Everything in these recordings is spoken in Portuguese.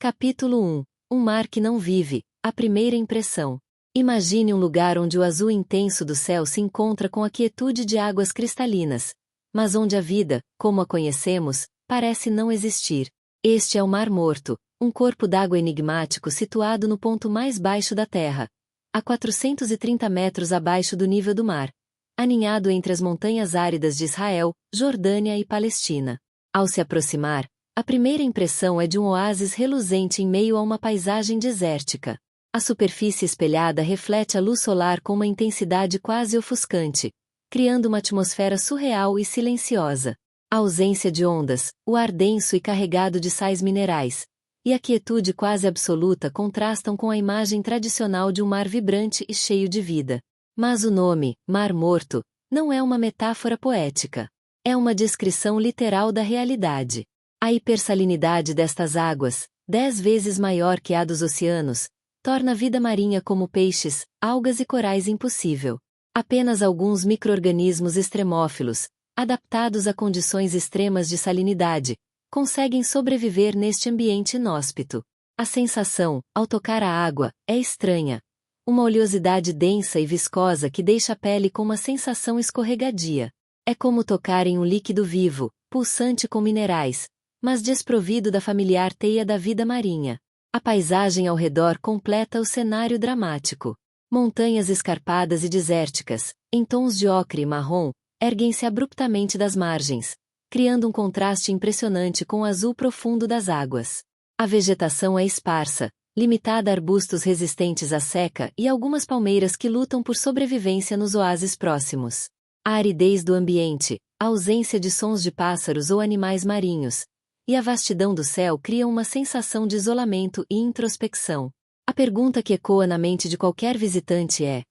Capítulo 1. Um mar que não vive, a primeira impressão. Imagine um lugar onde o azul intenso do céu se encontra com a quietude de águas cristalinas, mas onde a vida, como a conhecemos, parece não existir. Este é o Mar Morto, um corpo d'água enigmático situado no ponto mais baixo da Terra, a 430 metros abaixo do nível do mar, aninhado entre as montanhas áridas de Israel, Jordânia e Palestina. Ao se aproximar, a primeira impressão é de um oásis reluzente em meio a uma paisagem desértica. A superfície espelhada reflete a luz solar com uma intensidade quase ofuscante, criando uma atmosfera surreal e silenciosa. A ausência de ondas, o ar denso e carregado de sais minerais, e a quietude quase absoluta contrastam com a imagem tradicional de um mar vibrante e cheio de vida. Mas o nome, Mar Morto, não é uma metáfora poética. É uma descrição literal da realidade. A hipersalinidade destas águas, 10 vezes maior que a dos oceanos, torna a vida marinha como peixes, algas e corais impossível. Apenas alguns micro-organismos extremófilos, adaptados a condições extremas de salinidade, conseguem sobreviver neste ambiente inóspito. A sensação, ao tocar a água, é estranha. Uma oleosidade densa e viscosa que deixa a pele com uma sensação escorregadia. É como tocar em um líquido vivo, pulsante com minerais, mas desprovido da familiar teia da vida marinha. A paisagem ao redor completa o cenário dramático. Montanhas escarpadas e desérticas, em tons de ocre e marrom, erguem-se abruptamente das margens, criando um contraste impressionante com o azul profundo das águas. A vegetação é esparsa, limitada a arbustos resistentes à seca e algumas palmeiras que lutam por sobrevivência nos oásis próximos. A aridez do ambiente, a ausência de sons de pássaros ou animais marinhos, e a vastidão do céu criam uma sensação de isolamento e introspecção. A pergunta que ecoa na mente de qualquer visitante é: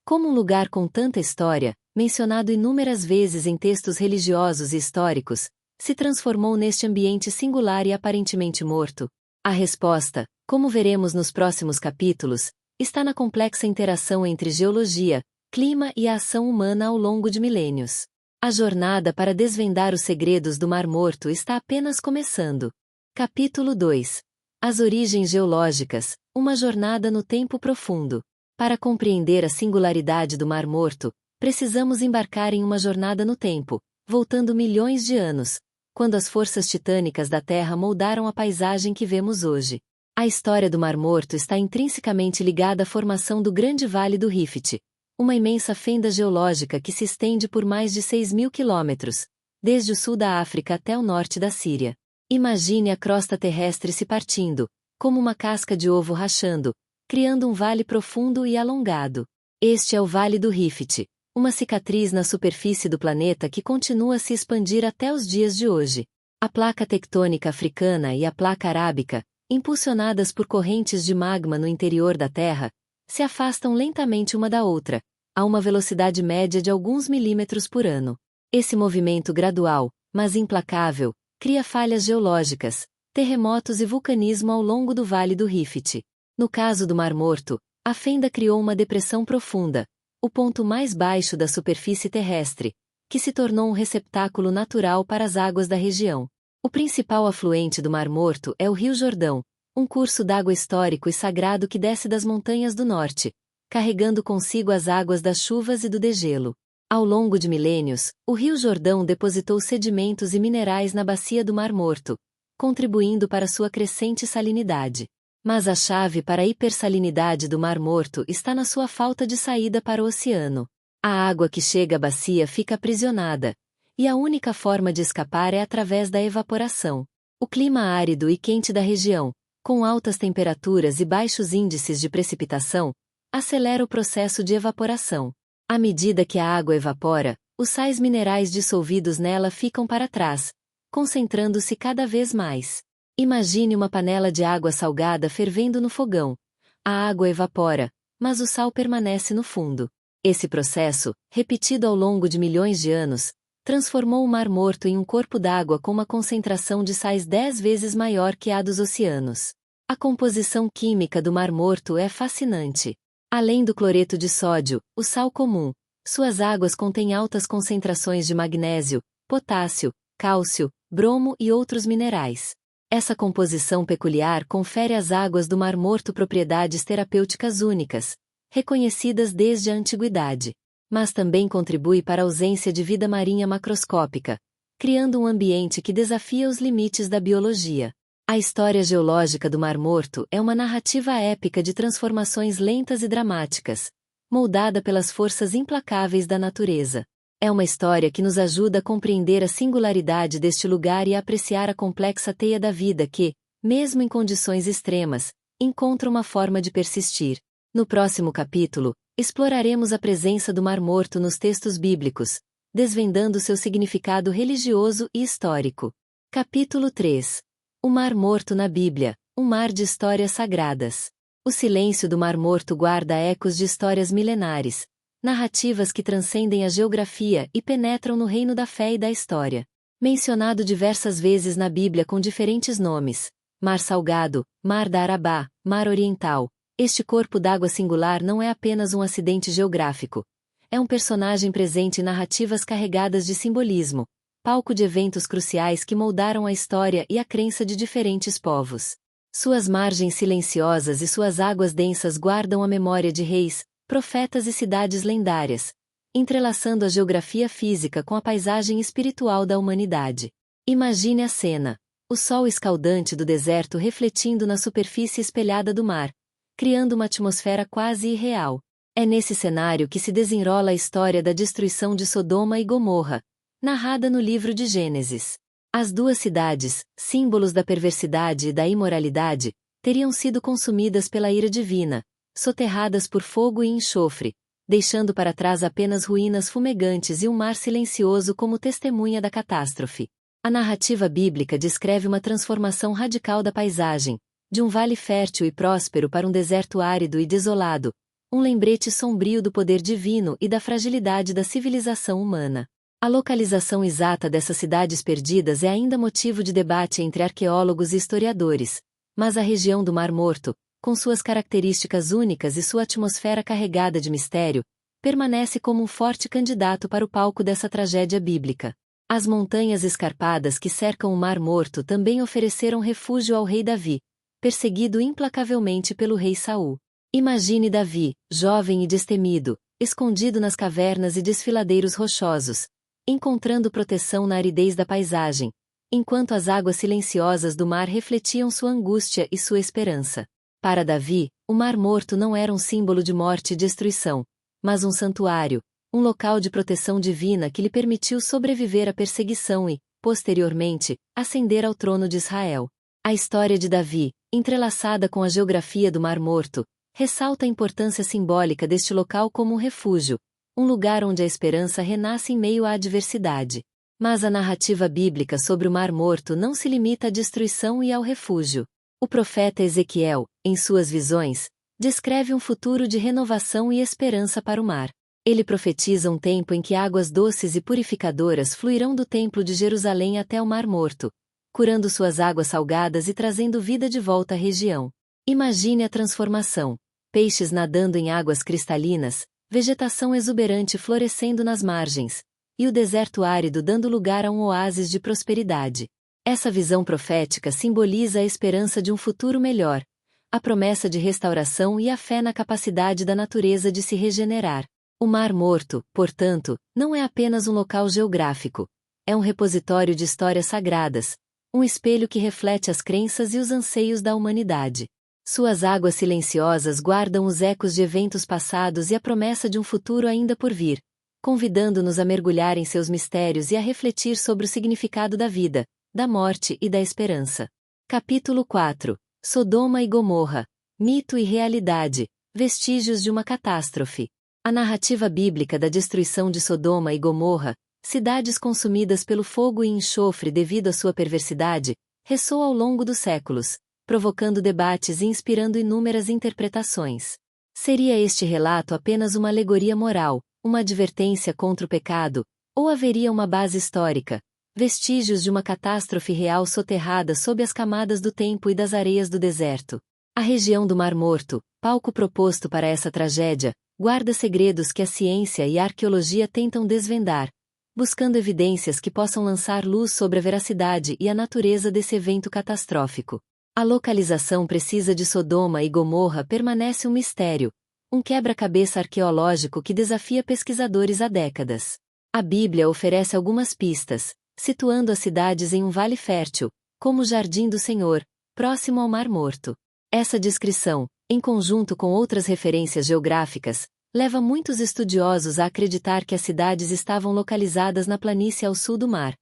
como um lugar com tanta história, mencionado inúmeras vezes em textos religiosos e históricos, se transformou neste ambiente singular e aparentemente morto? A resposta, como veremos nos próximos capítulos, está na complexa interação entre geologia, clima e a ação humana ao longo de milênios. A jornada para desvendar os segredos do Mar Morto está apenas começando. Capítulo 2. As origens geológicas, uma jornada no tempo profundo. Para compreender a singularidade do Mar Morto, precisamos embarcar em uma jornada no tempo, voltando milhões de anos, quando as forças titânicas da Terra moldaram a paisagem que vemos hoje. A história do Mar Morto está intrinsecamente ligada à formação do Grande Vale do Rift, uma imensa fenda geológica que se estende por mais de 6.000 quilômetros, desde o sul da África até o norte da Síria. Imagine a crosta terrestre se partindo, como uma casca de ovo rachando, criando um vale profundo e alongado. Este é o Vale do Rift, uma cicatriz na superfície do planeta que continua a se expandir até os dias de hoje. A placa tectônica africana e a placa arábica, impulsionadas por correntes de magma no interior da Terra, se afastam lentamente uma da outra, a uma velocidade média de alguns milímetros por ano. Esse movimento gradual, mas implacável, cria falhas geológicas, terremotos e vulcanismo ao longo do Vale do Rift. No caso do Mar Morto, a fenda criou uma depressão profunda, o ponto mais baixo da superfície terrestre, que se tornou um receptáculo natural para as águas da região. O principal afluente do Mar Morto é o Rio Jordão, um curso d'água histórico e sagrado que desce das montanhas do norte, carregando consigo as águas das chuvas e do degelo. Ao longo de milênios, o Rio Jordão depositou sedimentos e minerais na bacia do Mar Morto, contribuindo para sua crescente salinidade. Mas a chave para a hipersalinidade do Mar Morto está na sua falta de saída para o oceano. A água que chega à bacia fica aprisionada, e a única forma de escapar é através da evaporação. O clima árido e quente da região, com altas temperaturas e baixos índices de precipitação, acelera o processo de evaporação. À medida que a água evapora, os sais minerais dissolvidos nela ficam para trás, concentrando-se cada vez mais. Imagine uma panela de água salgada fervendo no fogão. A água evapora, mas o sal permanece no fundo. Esse processo, repetido ao longo de milhões de anos, transformou o Mar Morto em um corpo d'água com uma concentração de sais 10 vezes maior que a dos oceanos. A composição química do Mar Morto é fascinante. Além do cloreto de sódio, o sal comum, suas águas contêm altas concentrações de magnésio, potássio, cálcio, bromo e outros minerais. Essa composição peculiar confere às águas do Mar Morto propriedades terapêuticas únicas, reconhecidas desde a antiguidade. Mas também contribui para a ausência de vida marinha macroscópica, criando um ambiente que desafia os limites da biologia. A história geológica do Mar Morto é uma narrativa épica de transformações lentas e dramáticas, moldada pelas forças implacáveis da natureza. É uma história que nos ajuda a compreender a singularidade deste lugar e a apreciar a complexa teia da vida que, mesmo em condições extremas, encontra uma forma de persistir. No próximo capítulo, exploraremos a presença do Mar Morto nos textos bíblicos, desvendando seu significado religioso e histórico. Capítulo 3. O Mar Morto na Bíblia, um mar de histórias sagradas. O silêncio do Mar Morto guarda ecos de histórias milenares, narrativas que transcendem a geografia e penetram no reino da fé e da história. Mencionado diversas vezes na Bíblia com diferentes nomes: Mar Salgado, Mar da Arabá, Mar Oriental, este corpo d'água singular não é apenas um acidente geográfico. É um personagem presente em narrativas carregadas de simbolismo, palco de eventos cruciais que moldaram a história e a crença de diferentes povos. Suas margens silenciosas e suas águas densas guardam a memória de reis, profetas e cidades lendárias, entrelaçando a geografia física com a paisagem espiritual da humanidade. Imagine a cena: o sol escaldante do deserto refletindo na superfície espelhada do mar, criando uma atmosfera quase irreal. É nesse cenário que se desenrola a história da destruição de Sodoma e Gomorra, narrada no livro de Gênesis. As duas cidades, símbolos da perversidade e da imoralidade, teriam sido consumidas pela ira divina, soterradas por fogo e enxofre, deixando para trás apenas ruínas fumegantes e um mar silencioso como testemunha da catástrofe. A narrativa bíblica descreve uma transformação radical da paisagem, de um vale fértil e próspero para um deserto árido e desolado, um lembrete sombrio do poder divino e da fragilidade da civilização humana. A localização exata dessas cidades perdidas é ainda motivo de debate entre arqueólogos e historiadores, mas a região do Mar Morto, com suas características únicas e sua atmosfera carregada de mistério, permanece como um forte candidato para o palco dessa tragédia bíblica. As montanhas escarpadas que cercam o Mar Morto também ofereceram refúgio ao rei Davi, perseguido implacavelmente pelo rei Saul. Imagine Davi, jovem e destemido, escondido nas cavernas e desfiladeiros rochosos, encontrando proteção na aridez da paisagem, enquanto as águas silenciosas do mar refletiam sua angústia e sua esperança. Para Davi, o Mar Morto não era um símbolo de morte e destruição, mas um santuário, um local de proteção divina que lhe permitiu sobreviver à perseguição e, posteriormente, ascender ao trono de Israel. A história de Davi, entrelaçada com a geografia do Mar Morto, ressalta a importância simbólica deste local como um refúgio, um lugar onde a esperança renasce em meio à adversidade. Mas a narrativa bíblica sobre o Mar Morto não se limita à destruição e ao refúgio. O profeta Ezequiel, em suas visões, descreve um futuro de renovação e esperança para o mar. Ele profetiza um tempo em que águas doces e purificadoras fluirão do Templo de Jerusalém até o Mar Morto, curando suas águas salgadas e trazendo vida de volta à região. Imagine a transformação: peixes nadando em águas cristalinas, vegetação exuberante florescendo nas margens, e o deserto árido dando lugar a um oásis de prosperidade. Essa visão profética simboliza a esperança de um futuro melhor, a promessa de restauração e a fé na capacidade da natureza de se regenerar. O Mar Morto, portanto, não é apenas um local geográfico. É um repositório de histórias sagradas, um espelho que reflete as crenças e os anseios da humanidade. Suas águas silenciosas guardam os ecos de eventos passados e a promessa de um futuro ainda por vir, convidando-nos a mergulhar em seus mistérios e a refletir sobre o significado da vida, da morte e da esperança. Capítulo 4. Sodoma e Gomorra. Mito e realidade. Vestígios de uma catástrofe. A narrativa bíblica da destruição de Sodoma e Gomorra, cidades consumidas pelo fogo e enxofre devido à sua perversidade, ressoa ao longo dos séculos, provocando debates e inspirando inúmeras interpretações. Seria este relato apenas uma alegoria moral, uma advertência contra o pecado, ou haveria uma base histórica, vestígios de uma catástrofe real soterrada sob as camadas do tempo e das areias do deserto? A região do Mar Morto, palco proposto para essa tragédia, guarda segredos que a ciência e a arqueologia tentam desvendar, buscando evidências que possam lançar luz sobre a veracidade e a natureza desse evento catastrófico. A localização precisa de Sodoma e Gomorra permanece um mistério, um quebra-cabeça arqueológico que desafia pesquisadores há décadas. A Bíblia oferece algumas pistas, situando as cidades em um vale fértil, como o Jardim do Senhor, próximo ao Mar Morto. Essa descrição, em conjunto com outras referências geográficas, leva muitos estudiosos a acreditar que as cidades estavam localizadas na planície ao sul do mar,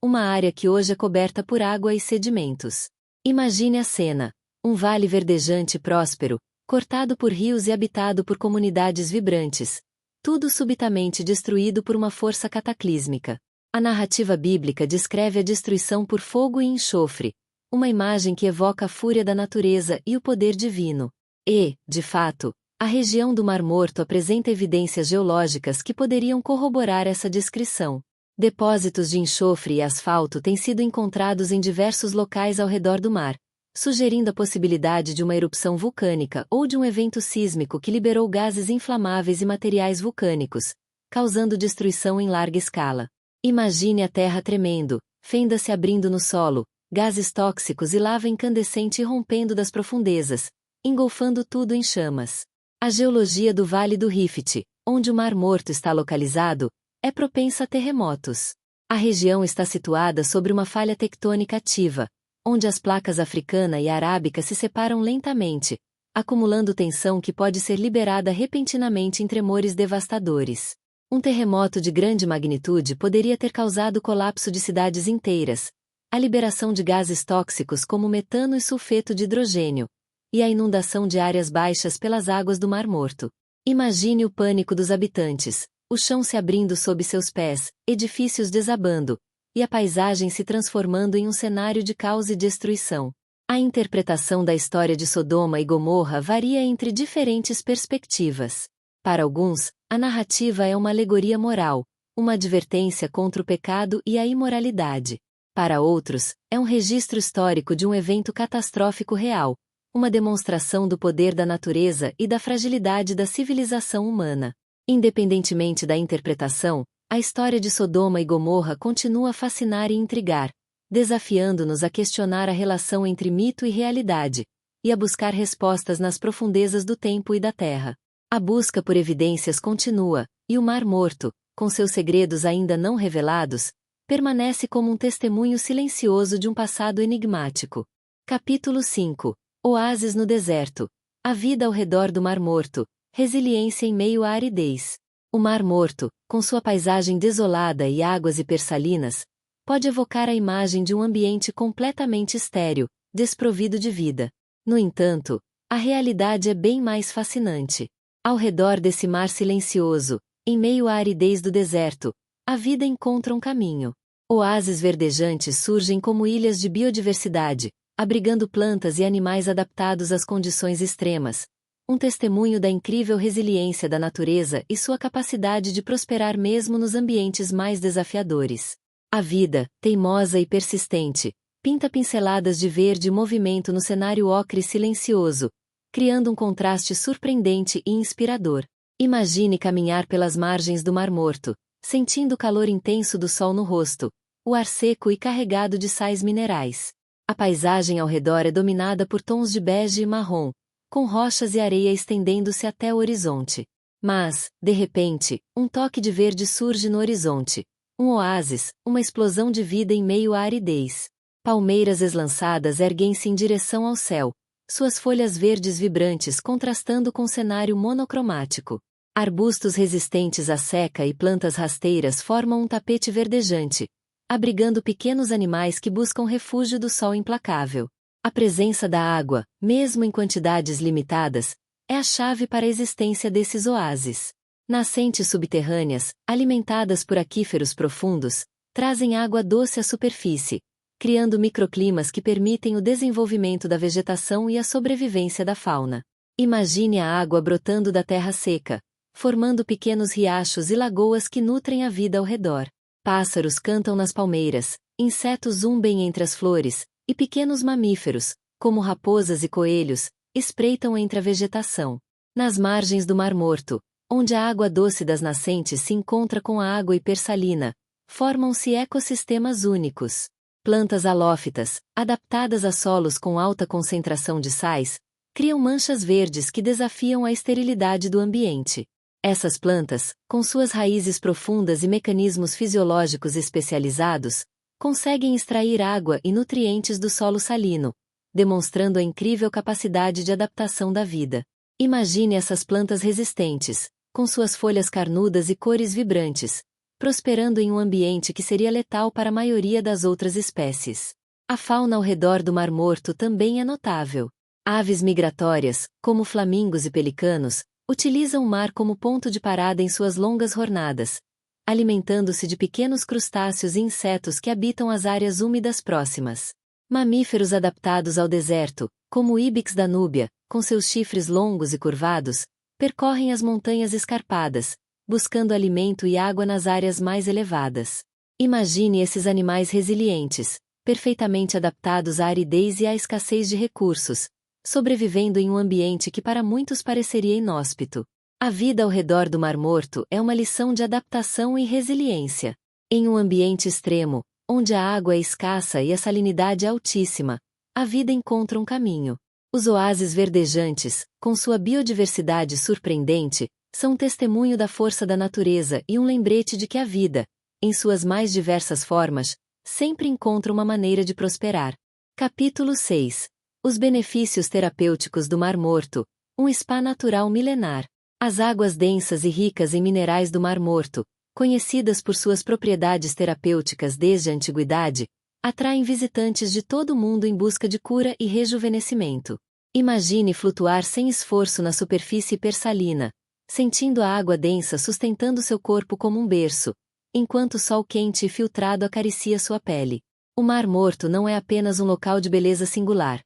uma área que hoje é coberta por água e sedimentos. Imagine a cena: um vale verdejante e próspero, cortado por rios e habitado por comunidades vibrantes, tudo subitamente destruído por uma força cataclísmica. A narrativa bíblica descreve a destruição por fogo e enxofre, uma imagem que evoca a fúria da natureza e o poder divino. E, de fato, a região do Mar Morto apresenta evidências geológicas que poderiam corroborar essa descrição. Depósitos de enxofre e asfalto têm sido encontrados em diversos locais ao redor do mar, sugerindo a possibilidade de uma erupção vulcânica ou de um evento sísmico que liberou gases inflamáveis e materiais vulcânicos, causando destruição em larga escala. Imagine a terra tremendo, fendas se abrindo no solo, gases tóxicos e lava incandescente irrompendo das profundezas, engolfando tudo em chamas. A geologia do Vale do Rift, onde o Mar Morto está localizado, é propensa a terremotos. A região está situada sobre uma falha tectônica ativa, onde as placas africana e arábica se separam lentamente, acumulando tensão que pode ser liberada repentinamente em tremores devastadores. Um terremoto de grande magnitude poderia ter causado o colapso de cidades inteiras, a liberação de gases tóxicos como metano e sulfeto de hidrogênio, e a inundação de áreas baixas pelas águas do Mar Morto. Imagine o pânico dos habitantes, o chão se abrindo sob seus pés, edifícios desabando, e a paisagem se transformando em um cenário de caos e destruição. A interpretação da história de Sodoma e Gomorra varia entre diferentes perspectivas. Para alguns, a narrativa é uma alegoria moral, uma advertência contra o pecado e a imoralidade. Para outros, é um registro histórico de um evento catastrófico real, uma demonstração do poder da natureza e da fragilidade da civilização humana. Independentemente da interpretação, a história de Sodoma e Gomorra continua a fascinar e intrigar, desafiando-nos a questionar a relação entre mito e realidade, e a buscar respostas nas profundezas do tempo e da terra. A busca por evidências continua, e o Mar Morto, com seus segredos ainda não revelados, permanece como um testemunho silencioso de um passado enigmático. Capítulo 5. Oásis no deserto. A vida ao redor do Mar Morto. Resiliência em meio à aridez. O Mar Morto, com sua paisagem desolada e águas hipersalinas, pode evocar a imagem de um ambiente completamente estéril, desprovido de vida. No entanto, a realidade é bem mais fascinante. Ao redor desse mar silencioso, em meio à aridez do deserto, a vida encontra um caminho. Oásis verdejantes surgem como ilhas de biodiversidade, abrigando plantas e animais adaptados às condições extremas, um testemunho da incrível resiliência da natureza e sua capacidade de prosperar mesmo nos ambientes mais desafiadores. A vida, teimosa e persistente, pinta pinceladas de verde e movimento no cenário ocre silencioso, criando um contraste surpreendente e inspirador. Imagine caminhar pelas margens do Mar Morto, sentindo o calor intenso do sol no rosto, o ar seco e carregado de sais minerais. A paisagem ao redor é dominada por tons de bege e marrom, com rochas e areia estendendo-se até o horizonte. Mas, de repente, um toque de verde surge no horizonte. Um oásis, uma explosão de vida em meio à aridez. Palmeiras eslançadas erguem-se em direção ao céu, suas folhas verdes vibrantes contrastando com o cenário monocromático. Arbustos resistentes à seca e plantas rasteiras formam um tapete verdejante, abrigando pequenos animais que buscam refúgio do sol implacável. A presença da água, mesmo em quantidades limitadas, é a chave para a existência desses oásis. Nascentes subterrâneas, alimentadas por aquíferos profundos, trazem água doce à superfície, criando microclimas que permitem o desenvolvimento da vegetação e a sobrevivência da fauna. Imagine a água brotando da terra seca, formando pequenos riachos e lagoas que nutrem a vida ao redor. Pássaros cantam nas palmeiras, insetos zumbem entre as flores, e pequenos mamíferos, como raposas e coelhos, espreitam entre a vegetação. Nas margens do Mar Morto, onde a água doce das nascentes se encontra com a água hipersalina, formam-se ecossistemas únicos. Plantas halófitas, adaptadas a solos com alta concentração de sais, criam manchas verdes que desafiam a esterilidade do ambiente. Essas plantas, com suas raízes profundas e mecanismos fisiológicos especializados, conseguem extrair água e nutrientes do solo salino, demonstrando a incrível capacidade de adaptação da vida. Imagine essas plantas resistentes, com suas folhas carnudas e cores vibrantes, prosperando em um ambiente que seria letal para a maioria das outras espécies. A fauna ao redor do Mar Morto também é notável. Aves migratórias, como flamingos e pelicanos, utilizam o mar como ponto de parada em suas longas jornadas, alimentando-se de pequenos crustáceos e insetos que habitam as áreas úmidas próximas. Mamíferos adaptados ao deserto, como o íbex da Núbia, com seus chifres longos e curvados, percorrem as montanhas escarpadas, buscando alimento e água nas áreas mais elevadas. Imagine esses animais resilientes, perfeitamente adaptados à aridez e à escassez de recursos, sobrevivendo em um ambiente que para muitos pareceria inóspito. A vida ao redor do Mar Morto é uma lição de adaptação e resiliência. Em um ambiente extremo, onde a água é escassa e a salinidade é altíssima, a vida encontra um caminho. Os oásis verdejantes, com sua biodiversidade surpreendente, são um testemunho da força da natureza e um lembrete de que a vida, em suas mais diversas formas, sempre encontra uma maneira de prosperar. Capítulo 6. Os benefícios terapêuticos do Mar Morto, um spa natural milenar. As águas densas e ricas em minerais do Mar Morto, conhecidas por suas propriedades terapêuticas desde a antiguidade, atraem visitantes de todo o mundo em busca de cura e rejuvenescimento. Imagine flutuar sem esforço na superfície hipersalina, sentindo a água densa sustentando seu corpo como um berço, enquanto o sol quente e filtrado acaricia sua pele. O Mar Morto não é apenas um local de beleza singular.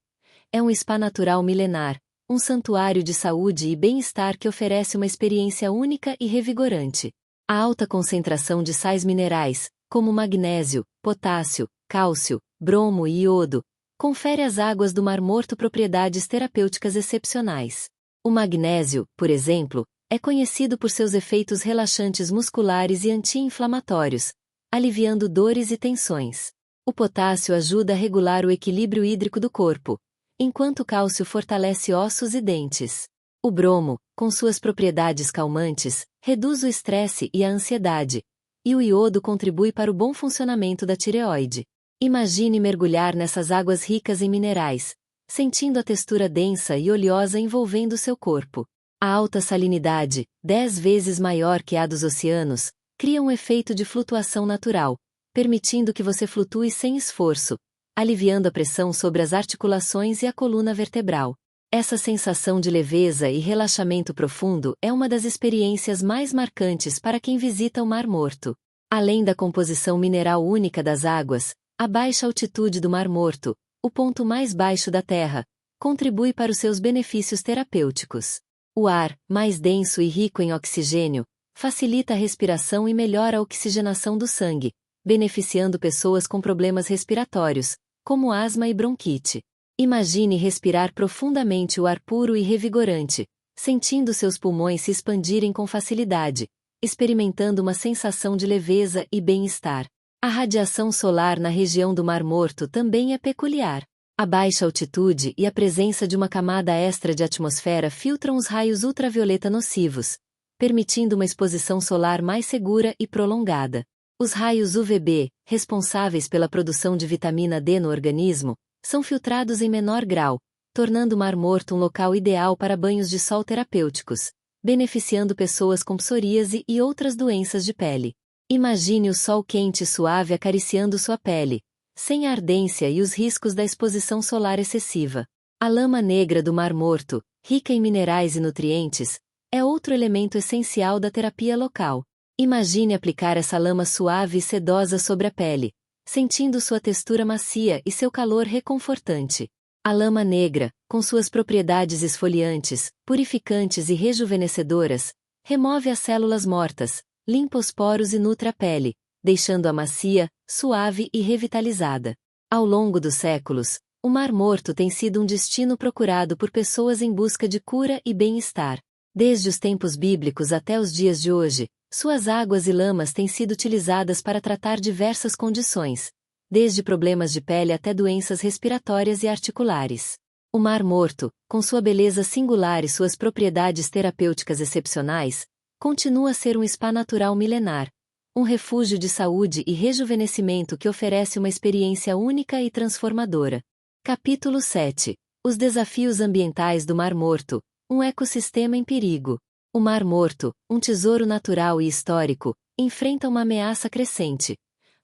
É um spa natural milenar, um santuário de saúde e bem-estar que oferece uma experiência única e revigorante. A alta concentração de sais minerais, como magnésio, potássio, cálcio, bromo e iodo, confere às águas do Mar Morto propriedades terapêuticas excepcionais. O magnésio, por exemplo, é conhecido por seus efeitos relaxantes musculares e anti-inflamatórios, aliviando dores e tensões. O potássio ajuda a regular o equilíbrio hídrico do corpo, enquanto o cálcio fortalece ossos e dentes. O bromo, com suas propriedades calmantes, reduz o estresse e a ansiedade, e o iodo contribui para o bom funcionamento da tireoide. Imagine mergulhar nessas águas ricas em minerais, sentindo a textura densa e oleosa envolvendo seu corpo. A alta salinidade, 10 vezes maior que a dos oceanos, cria um efeito de flutuação natural, permitindo que você flutue sem esforço, aliviando a pressão sobre as articulações e a coluna vertebral. Essa sensação de leveza e relaxamento profundo é uma das experiências mais marcantes para quem visita o Mar Morto. Além da composição mineral única das águas, a baixa altitude do Mar Morto, o ponto mais baixo da Terra, contribui para os seus benefícios terapêuticos. O ar, mais denso e rico em oxigênio, facilita a respiração e melhora a oxigenação do sangue, beneficiando pessoas com problemas respiratórios, como asma e bronquite. Imagine respirar profundamente o ar puro e revigorante, sentindo seus pulmões se expandirem com facilidade, experimentando uma sensação de leveza e bem-estar. A radiação solar na região do Mar Morto também é peculiar. A baixa altitude e a presença de uma camada extra de atmosfera filtram os raios ultravioleta nocivos, permitindo uma exposição solar mais segura e prolongada. Os raios UVB, responsáveis pela produção de vitamina D no organismo, são filtrados em menor grau, tornando o Mar Morto um local ideal para banhos de sol terapêuticos, beneficiando pessoas com psoríase e outras doenças de pele. Imagine o sol quente e suave acariciando sua pele, sem a ardência e os riscos da exposição solar excessiva. A lama negra do Mar Morto, rica em minerais e nutrientes, é outro elemento essencial da terapia local. Imagine aplicar essa lama suave e sedosa sobre a pele, sentindo sua textura macia e seu calor reconfortante. A lama negra, com suas propriedades esfoliantes, purificantes e rejuvenescedoras, remove as células mortas, limpa os poros e nutre a pele, deixando-a macia, suave e revitalizada. Ao longo dos séculos, o Mar Morto tem sido um destino procurado por pessoas em busca de cura e bem-estar. Desde os tempos bíblicos até os dias de hoje, Suas águas e lamas têm sido utilizadas para tratar diversas condições, desde problemas de pele até doenças respiratórias e articulares. O Mar Morto, com sua beleza singular e suas propriedades terapêuticas excepcionais, continua a ser um spa natural milenar, um refúgio de saúde e rejuvenescimento que oferece uma experiência única e transformadora. Capítulo 7. Os desafios ambientais do Mar Morto, um ecossistema em perigo. O Mar Morto, um tesouro natural e histórico, enfrenta uma ameaça crescente: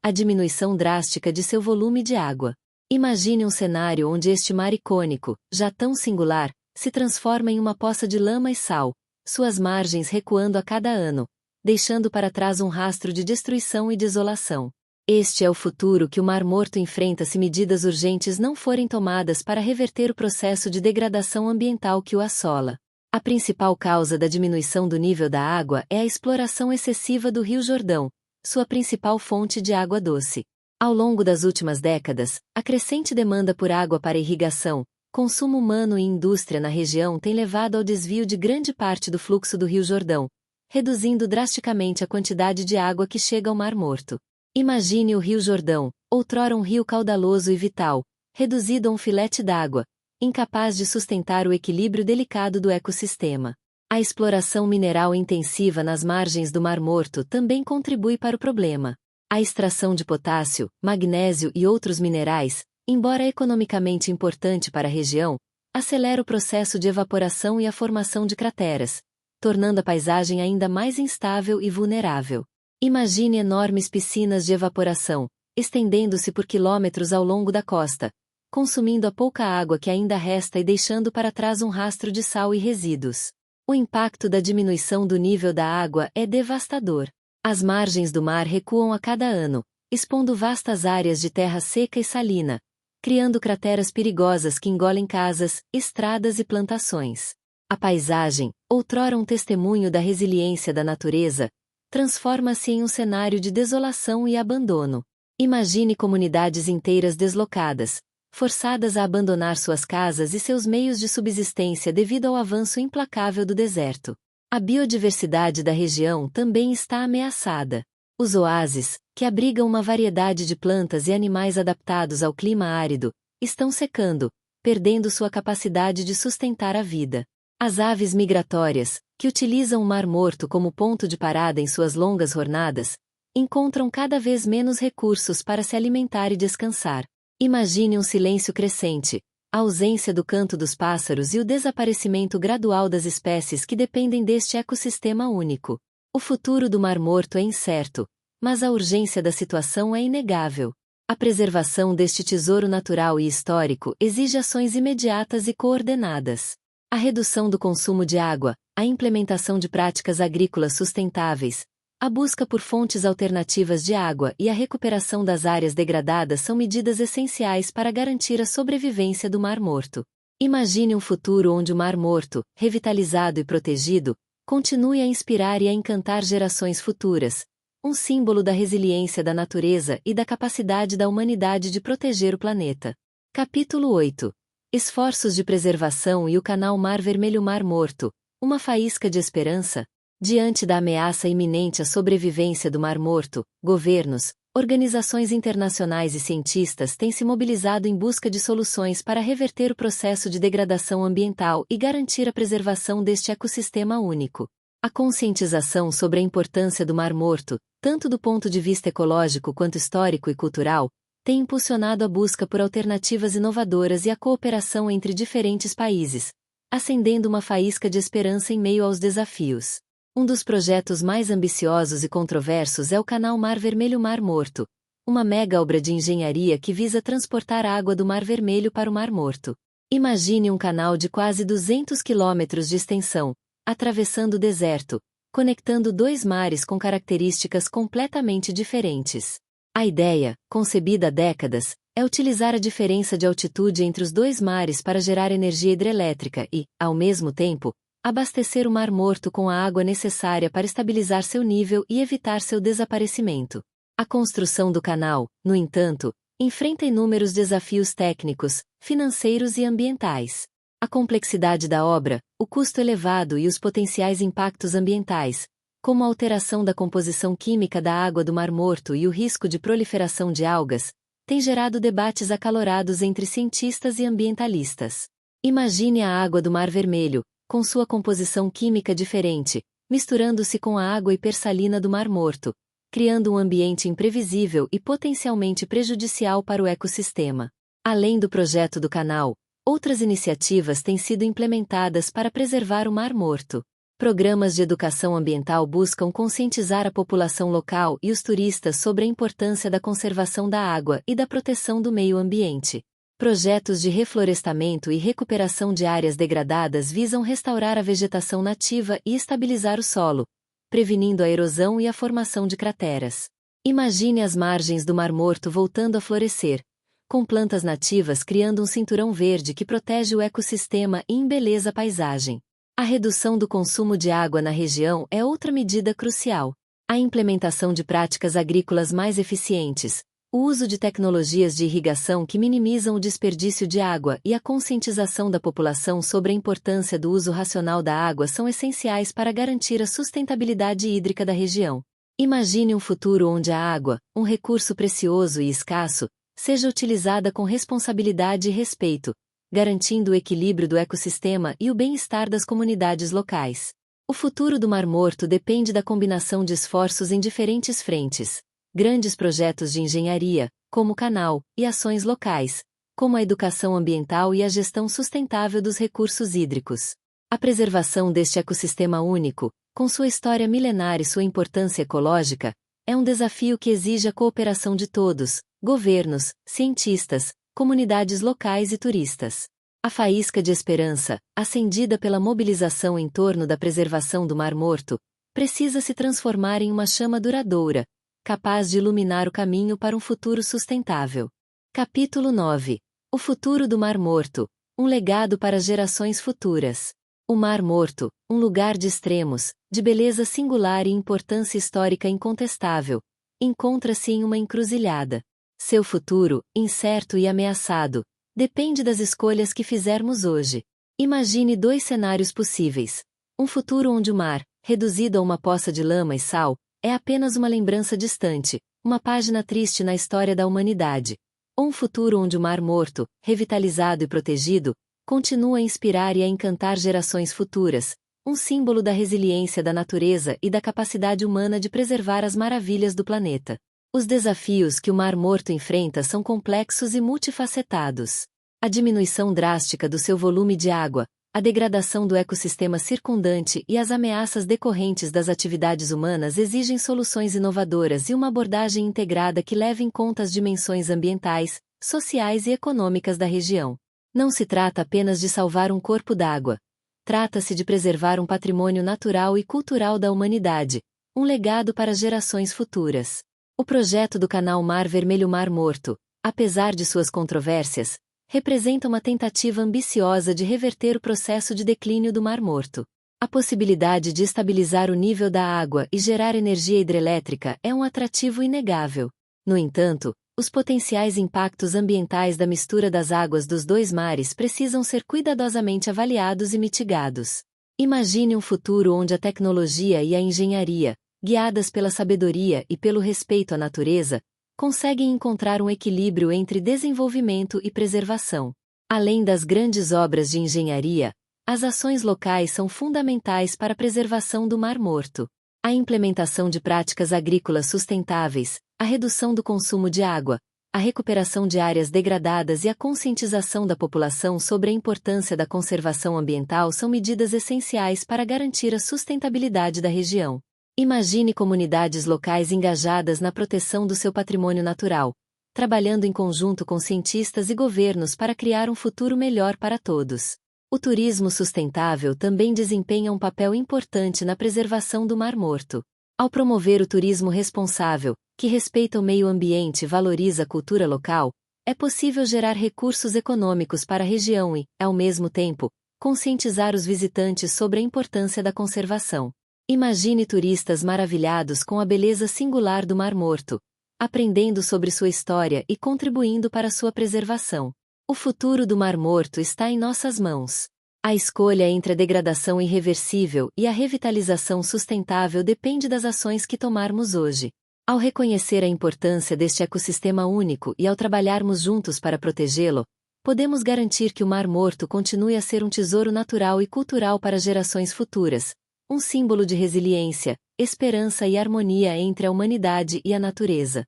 a diminuição drástica de seu volume de água. Imagine um cenário onde este mar icônico, já tão singular, se transforma em uma poça de lama e sal, suas margens recuando a cada ano, deixando para trás um rastro de destruição e desolação. Este é o futuro que o Mar Morto enfrenta se medidas urgentes não forem tomadas para reverter o processo de degradação ambiental que o assola. A principal causa da diminuição do nível da água é a exploração excessiva do Rio Jordão, sua principal fonte de água doce. Ao longo das últimas décadas, a crescente demanda por água para irrigação, consumo humano e indústria na região tem levado ao desvio de grande parte do fluxo do Rio Jordão, reduzindo drasticamente a quantidade de água que chega ao Mar Morto. Imagine o Rio Jordão, outrora um rio caudaloso e vital, reduzido a um filete d'água, incapaz de sustentar o equilíbrio delicado do ecossistema. A exploração mineral intensiva nas margens do Mar Morto também contribui para o problema. A extração de potássio, magnésio e outros minerais, embora economicamente importante para a região, acelera o processo de evaporação e a formação de crateras, tornando a paisagem ainda mais instável e vulnerável. Imagine enormes piscinas de evaporação, estendendo-se por quilômetros ao longo da costa, consumindo a pouca água que ainda resta e deixando para trás um rastro de sal e resíduos. O impacto da diminuição do nível da água é devastador. As margens do mar recuam a cada ano, expondo vastas áreas de terra seca e salina, criando crateras perigosas que engolem casas, estradas e plantações. A paisagem, outrora um testemunho da resiliência da natureza, transforma-se em um cenário de desolação e abandono. Imagine comunidades inteiras deslocadas, forçadas a abandonar suas casas e seus meios de subsistência devido ao avanço implacável do deserto. A biodiversidade da região também está ameaçada. Os oásis, que abrigam uma variedade de plantas e animais adaptados ao clima árido, estão secando, perdendo sua capacidade de sustentar a vida. As aves migratórias, que utilizam o Mar Morto como ponto de parada em suas longas jornadas, encontram cada vez menos recursos para se alimentar e descansar. Imagine um silêncio crescente, a ausência do canto dos pássaros e o desaparecimento gradual das espécies que dependem deste ecossistema único. O futuro do Mar Morto é incerto, mas a urgência da situação é inegável. A preservação deste tesouro natural e histórico exige ações imediatas e coordenadas. A redução do consumo de água, a implementação de práticas agrícolas sustentáveis, a busca por fontes alternativas de água e a recuperação das áreas degradadas são medidas essenciais para garantir a sobrevivência do Mar Morto. Imagine um futuro onde o Mar Morto, revitalizado e protegido, continue a inspirar e a encantar gerações futuras, um símbolo da resiliência da natureza e da capacidade da humanidade de proteger o planeta. Capítulo 8. Esforços de preservação e o Canal Mar Vermelho-Mar Morto, uma faísca de esperança. Diante da ameaça iminente à sobrevivência do Mar Morto, governos, organizações internacionais e cientistas têm se mobilizado em busca de soluções para reverter o processo de degradação ambiental e garantir a preservação deste ecossistema único. A conscientização sobre a importância do Mar Morto, tanto do ponto de vista ecológico quanto histórico e cultural, tem impulsionado a busca por alternativas inovadoras e a cooperação entre diferentes países, acendendo uma faísca de esperança em meio aos desafios. Um dos projetos mais ambiciosos e controversos é o Canal Mar Vermelho-Mar Morto, uma mega obra de engenharia que visa transportar água do Mar Vermelho para o Mar Morto. Imagine um canal de quase 200 quilômetros de extensão, atravessando o deserto, conectando dois mares com características completamente diferentes. A ideia, concebida há décadas, é utilizar a diferença de altitude entre os dois mares para gerar energia hidrelétrica e, ao mesmo tempo, abastecer o Mar Morto com a água necessária para estabilizar seu nível e evitar seu desaparecimento. A construção do canal, no entanto, enfrenta inúmeros desafios técnicos, financeiros e ambientais. A complexidade da obra, o custo elevado e os potenciais impactos ambientais como a alteração da composição química da água do Mar Morto e o risco de proliferação de algas, têm gerado debates acalorados entre cientistas e ambientalistas. Imagine a água do Mar Vermelho, com sua composição química diferente, misturando-se com a água hipersalina do Mar Morto, criando um ambiente imprevisível e potencialmente prejudicial para o ecossistema. Além do projeto do canal, outras iniciativas têm sido implementadas para preservar o Mar Morto. Programas de educação ambiental buscam conscientizar a população local e os turistas sobre a importância da conservação da água e da proteção do meio ambiente. Projetos de reflorestamento e recuperação de áreas degradadas visam restaurar a vegetação nativa e estabilizar o solo, prevenindo a erosão e a formação de crateras. Imagine as margens do Mar Morto voltando a florescer, com plantas nativas criando um cinturão verde que protege o ecossistema e embeleza a paisagem. A redução do consumo de água na região é outra medida crucial. A implementação de práticas agrícolas mais eficientes, o uso de tecnologias de irrigação que minimizam o desperdício de água e a conscientização da população sobre a importância do uso racional da água são essenciais para garantir a sustentabilidade hídrica da região. Imagine um futuro onde a água, um recurso precioso e escasso, seja utilizada com responsabilidade e respeito, garantindo o equilíbrio do ecossistema e o bem-estar das comunidades locais. O futuro do Mar Morto depende da combinação de esforços em diferentes frentes. Grandes projetos de engenharia, como o canal, e ações locais, como a educação ambiental e a gestão sustentável dos recursos hídricos. A preservação deste ecossistema único, com sua história milenar e sua importância ecológica, é um desafio que exige a cooperação de todos, governos, cientistas, comunidades locais e turistas. A faísca de esperança, acendida pela mobilização em torno da preservação do Mar Morto, precisa se transformar em uma chama duradoura, capaz de iluminar o caminho para um futuro sustentável. Capítulo 9. O futuro do Mar Morto, um legado para gerações futuras. O Mar Morto, um lugar de extremos, de beleza singular e importância histórica incontestável, encontra-se em uma encruzilhada. Seu futuro, incerto e ameaçado, depende das escolhas que fizermos hoje. Imagine dois cenários possíveis. Um futuro onde o mar, reduzido a uma poça de lama e sal, é apenas uma lembrança distante, uma página triste na história da humanidade. Ou um futuro onde o Mar Morto, revitalizado e protegido, continua a inspirar e a encantar gerações futuras, um símbolo da resiliência da natureza e da capacidade humana de preservar as maravilhas do planeta. Os desafios que o Mar Morto enfrenta são complexos e multifacetados. A diminuição drástica do seu volume de água, a degradação do ecossistema circundante e as ameaças decorrentes das atividades humanas exigem soluções inovadoras e uma abordagem integrada que leve em conta as dimensões ambientais, sociais e econômicas da região. Não se trata apenas de salvar um corpo d'água. Trata-se de preservar um patrimônio natural e cultural da humanidade, um legado para gerações futuras. O projeto do Canal Mar Vermelho-Mar Morto, apesar de suas controvérsias, representa uma tentativa ambiciosa de reverter o processo de declínio do Mar Morto. A possibilidade de estabilizar o nível da água e gerar energia hidrelétrica é um atrativo inegável. No entanto, os potenciais impactos ambientais da mistura das águas dos dois mares precisam ser cuidadosamente avaliados e mitigados. Imagine um futuro onde a tecnologia e a engenharia, guiadas pela sabedoria e pelo respeito à natureza, conseguem encontrar um equilíbrio entre desenvolvimento e preservação. Além das grandes obras de engenharia, as ações locais são fundamentais para a preservação do Mar Morto. A implementação de práticas agrícolas sustentáveis, a redução do consumo de água, a recuperação de áreas degradadas e a conscientização da população sobre a importância da conservação ambiental são medidas essenciais para garantir a sustentabilidade da região. Imagine comunidades locais engajadas na proteção do seu patrimônio natural, trabalhando em conjunto com cientistas e governos para criar um futuro melhor para todos. O turismo sustentável também desempenha um papel importante na preservação do Mar Morto. Ao promover o turismo responsável, que respeita o meio ambiente e valoriza a cultura local, é possível gerar recursos econômicos para a região e, ao mesmo tempo, conscientizar os visitantes sobre a importância da conservação. Imagine turistas maravilhados com a beleza singular do Mar Morto, aprendendo sobre sua história e contribuindo para sua preservação. O futuro do Mar Morto está em nossas mãos. A escolha entre a degradação irreversível e a revitalização sustentável depende das ações que tomarmos hoje. Ao reconhecer a importância deste ecossistema único e ao trabalharmos juntos para protegê-lo, podemos garantir que o Mar Morto continue a ser um tesouro natural e cultural para gerações futuras, um símbolo de resiliência, esperança e harmonia entre a humanidade e a natureza.